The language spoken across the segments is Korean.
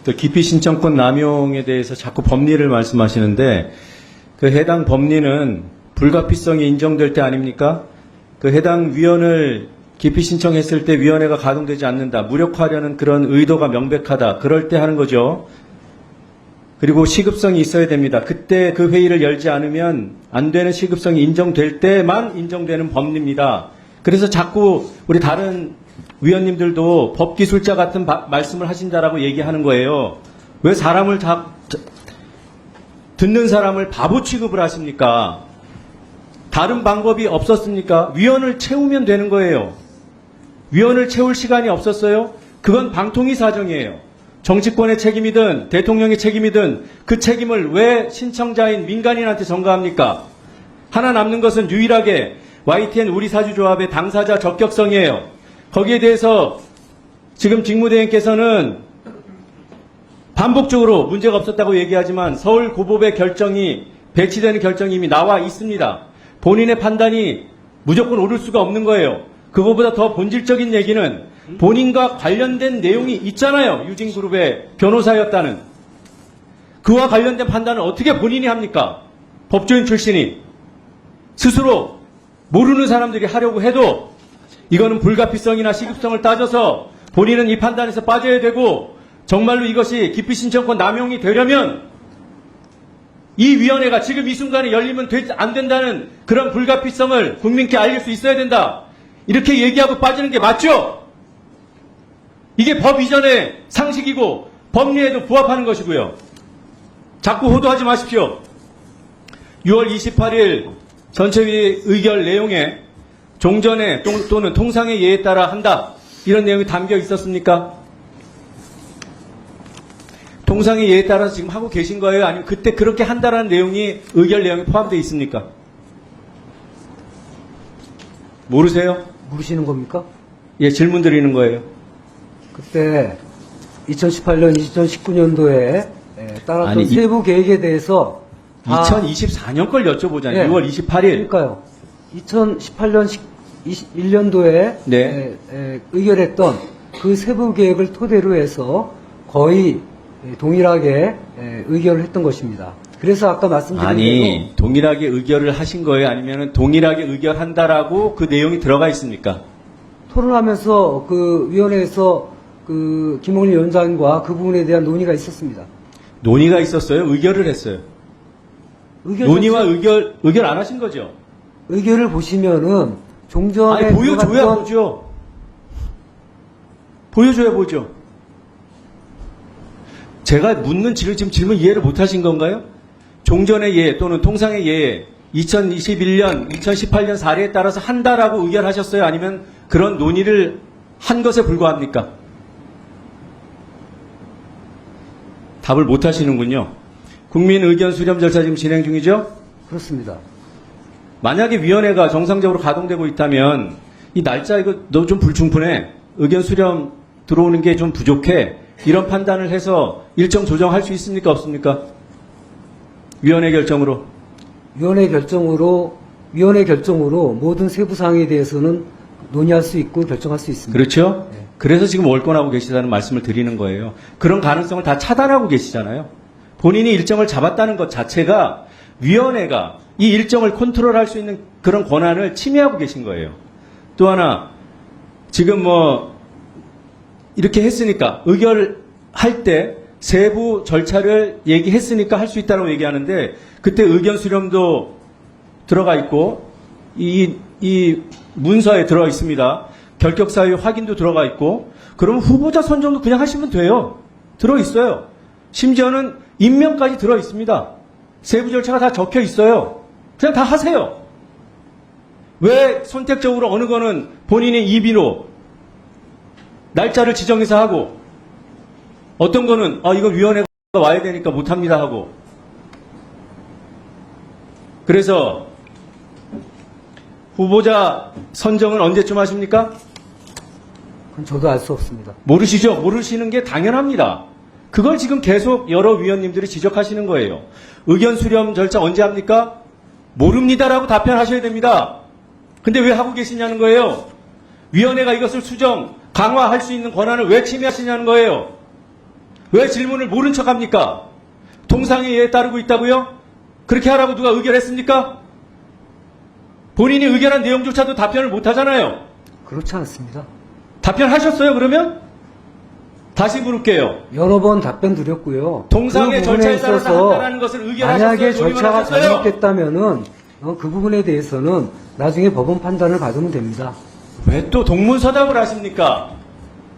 또 기피 신청권 남용에 대해서 자꾸 법리를 말씀하시는데 그 해당 법리는 불가피성이 인정될 때 아닙니까? 그 해당 위원을 기피 신청했을 때 위원회가 가동되지 않는다. 무력화하려는 그런 의도가 명백하다. 그럴 때 하는 거죠. 그리고 시급성이 있어야 됩니다. 그때 그 회의를 열지 않으면 안 되는 시급성이 인정될 때만 인정되는 법리입니다. 그래서 자꾸 우리 다른 위원님들도 법기술자 같은 말씀을 하신다라고 얘기하는 거예요. 왜 사람을 듣는 사람을 바보 취급을 하십니까? 다른 방법이 없었습니까? 위원을 채우면 되는 거예요. 위원을 채울 시간이 없었어요? 그건 방통위 사정이에요. 정치권의 책임이든 대통령의 책임이든 그 책임을 왜 신청자인 민간인한테 전가합니까? 하나 남는 것은 유일하게 YTN 우리사주조합의 당사자 적격성이에요. 거기에 대해서 지금 직무대행께서는 반복적으로 문제가 없었다고 얘기하지만 서울고법의 결정이 배치되는 결정이 이미 나와 있습니다. 본인의 판단이 무조건 옳을 수가 없는 거예요. 그거보다 더 본질적인 얘기는 본인과 관련된 내용이 있잖아요. 유진그룹의 변호사였다는. 그와 관련된 판단을 어떻게 본인이 합니까? 법조인 출신이. 스스로 모르는 사람들이 하려고 해도 이거는 불가피성이나 시급성을 따져서 본인은 이 판단에서 빠져야 되고 정말로 이것이 기피신청권 남용이 되려면 이 위원회가 지금 이 순간에 열리면 안 된다는 그런 불가피성을 국민께 알릴 수 있어야 된다. 이렇게 얘기하고 빠지는 게 맞죠? 이게 법 이전의 상식이고 법리에도 부합하는 것이고요. 자꾸 호도하지 마십시오. 6월 28일 전체회의 의결 내용에 종전에 또는 통상의 예에 따라 한다. 이런 내용이 담겨 있었습니까? 통상의 예에 따라서 지금 하고 계신 거예요? 아니면 그때 그렇게 한다라는 내용이 의결 내용에 포함되어 있습니까? 모르세요? 물으시는 겁니까? 예, 질문 드리는 거예요. 그때 2018년, 2019년도에 따랐던 아니, 세부 계획에 대해서 2024년 걸 여쭤보잖아요. 네. 6월 28일. 그러니까요. 2018년 21년도에 네. 의결했던 그 세부 계획을 토대로 해서 거의 동일하게 의결을 했던 것입니다. 그래서 아까 말씀드린 아니, 대로 동일하게 의결을 하신 거예요? 아니면 동일하게 의결한다라고 그 내용이 들어가 있습니까? 토론하면서 그 위원회에서 그 김홍일 위원장과 그 부분에 대한 논의가 있었습니다. 논의가 있었어요? 의결을 했어요? 논의와 의결 안 하신 거죠? 의결을 보시면은 종전에 아니, 보여줘야 들어갔던 보죠. 보여줘야 보죠. 제가 묻는 지금 질문 이해를 못 하신 건가요? 종전의 예 또는 통상의 예 2021년, 2018년 사례에 따라서 한다라고 의결하셨어요? 아니면 그런 논의를 한 것에 불과합니까? 답을 못 하시는군요. 국민 의견 수렴 절차 지금 진행 중이죠? 그렇습니다. 만약에 위원회가 정상적으로 가동되고 있다면 이 날짜 이거 너 좀 불충분해. 의견 수렴 들어오는 게 좀 부족해. 이런 판단을 해서 일정 조정할 수 있습니까? 없습니까? 위원회 결정으로. 위원회 결정으로 모든 세부 사항에 대해서는 논의할 수 있고 결정할 수 있습니다. 그렇죠? 네. 그래서 지금 월권하고 계시다는 말씀을 드리는 거예요. 그런 가능성을 다 차단하고 계시잖아요. 본인이 일정을 잡았다는 것 자체가 위원회가 이 일정을 컨트롤할 수 있는 그런 권한을 침해하고 계신 거예요. 또 하나, 지금 이렇게 했으니까, 의결할 때 세부 절차를 얘기했으니까 할 수 있다고 얘기하는데, 그때 의견 수렴도 들어가 있고, 이 문서에 들어가 있습니다. 결격 사유 확인도 들어가 있고, 그러면 후보자 선정도 그냥 하시면 돼요. 들어 있어요. 심지어는 임명까지 들어 있습니다. 세부 절차가 다 적혀 있어요. 그냥 다 하세요. 왜 선택적으로 어느 거는 본인의 입의로 날짜를 지정해서 하고 어떤 거는 이거 위원회가 와야 되니까 못합니다 하고. 그래서 후보자 선정은 언제쯤 하십니까? 그건 저도 알 수 없습니다. 모르시죠? 모르시는 게 당연합니다. 그걸 지금 계속 여러 위원님들이 지적하시는 거예요. 의견 수렴 절차 언제 합니까? 모릅니다라고 답변하셔야 됩니다. 근데 왜 하고 계시냐는 거예요. 위원회가 이것을 수정, 강화할 수 있는 권한을 왜 침해하시냐는 거예요. 왜 질문을 모른 척 합니까? 통상의 예에 따르고 있다고요? 그렇게 하라고 누가 의결했습니까? 본인이 의결한 내용조차도 답변을 못 하잖아요. 그렇지 않습니다. 답변하셨어요, 그러면? 다시 물을게요. 여러 번 답변 드렸고요. 동상의 그 부분에 절차에 따라서 있어서 한다는 것을 의결하셨어요? 만약에 동의만 절차가 하셨어요? 잘못됐다면은 그 부분에 대해서는 나중에 법원 판단을 받으면 됩니다. 왜 또 동문서답을 하십니까?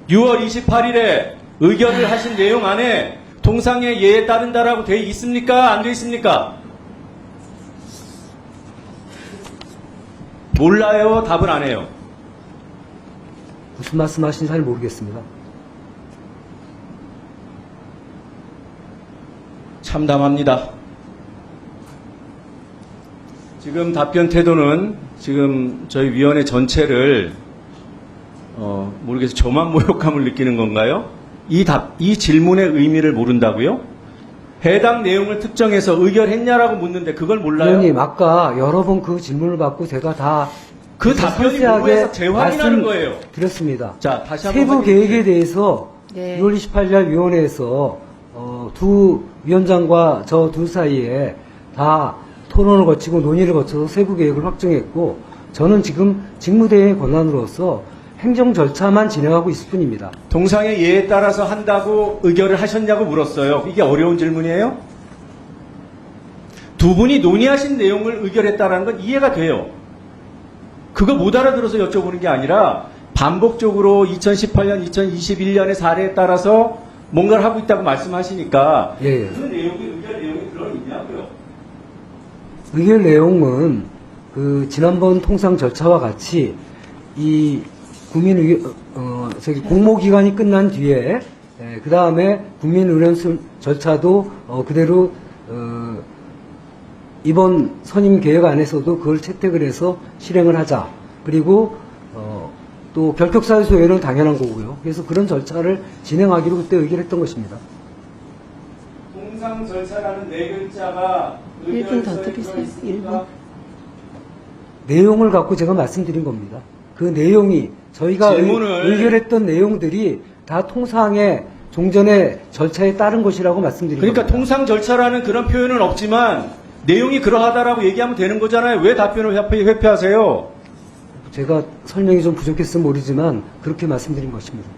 6월 28일에 의결을 하신 내용 안에 통상의 예에 따른다라고 돼 있습니까? 안 돼 있습니까? 몰라요? 답을 안 해요. 무슨 말씀하시는지 잘 모르겠습니다. 참담합니다. 지금 답변 태도는 지금 저희 위원회 전체를 모르겠어요. 저만 모욕감을 느끼는 건가요? 이 질문의 의미를 모른다고요? 해당 내용을 특정해서 의결했냐라고 묻는데 그걸 몰라요? 의원님, 아까 여러 번 그 질문을 받고 제가 다 그 답변이 상세하게 뭐해서 재확인하는 거예요. 드렸습니다. 자, 다시 한번 세부 확인해 계획에 대해서 네. 6월 28일 날 위원회에서 두 위원장과 저 둘 사이에 다 토론을 거치고 논의를 거쳐서 세부 계획을 확정했고 저는 지금 직무대행의 권한으로서 행정 절차만 진행하고 있을 뿐입니다. 동상의 예에 따라서 한다고 의결을 하셨냐고 물었어요. 이게 어려운 질문이에요? 두 분이 논의하신 내용을 의결했다는 건 이해가 돼요. 그거 못 알아들어서 여쭤보는 게 아니라 반복적으로 2018년, 2021년의 사례에 따라서 뭔가를 하고 있다고 말씀하시니까 예. 그 내용이 의결 내용이 들어있냐고요. 의결 내용은 그 지난번 통상 절차와 같이 이 공모기간이 끝난 뒤에 그 다음에 국민의원 절차도 그대로 이번 선임 계획 안에서도 그걸 채택을 해서 실행을 하자. 그리고 또 결격사유 소외는 당연한 거고요. 그래서 그런 절차를 진행하기로 그때 의결했던 것입니다. 통상 절차라는 네 글자가 1분 더 드리세요. 1분. 내용을 갖고 제가 말씀드린 겁니다. 그 내용이 저희가 의결했던 내용들이 다 통상의 종전의 절차에 따른 것이라고 말씀드린 그러니까 겁니다. 통상 절차라는 그런 표현은 없지만 내용이 그러하다라고 얘기하면 되는 거잖아요. 왜 답변을 회피하세요? 제가 설명이 좀 부족했으면 모르지만 그렇게 말씀드린 것입니다.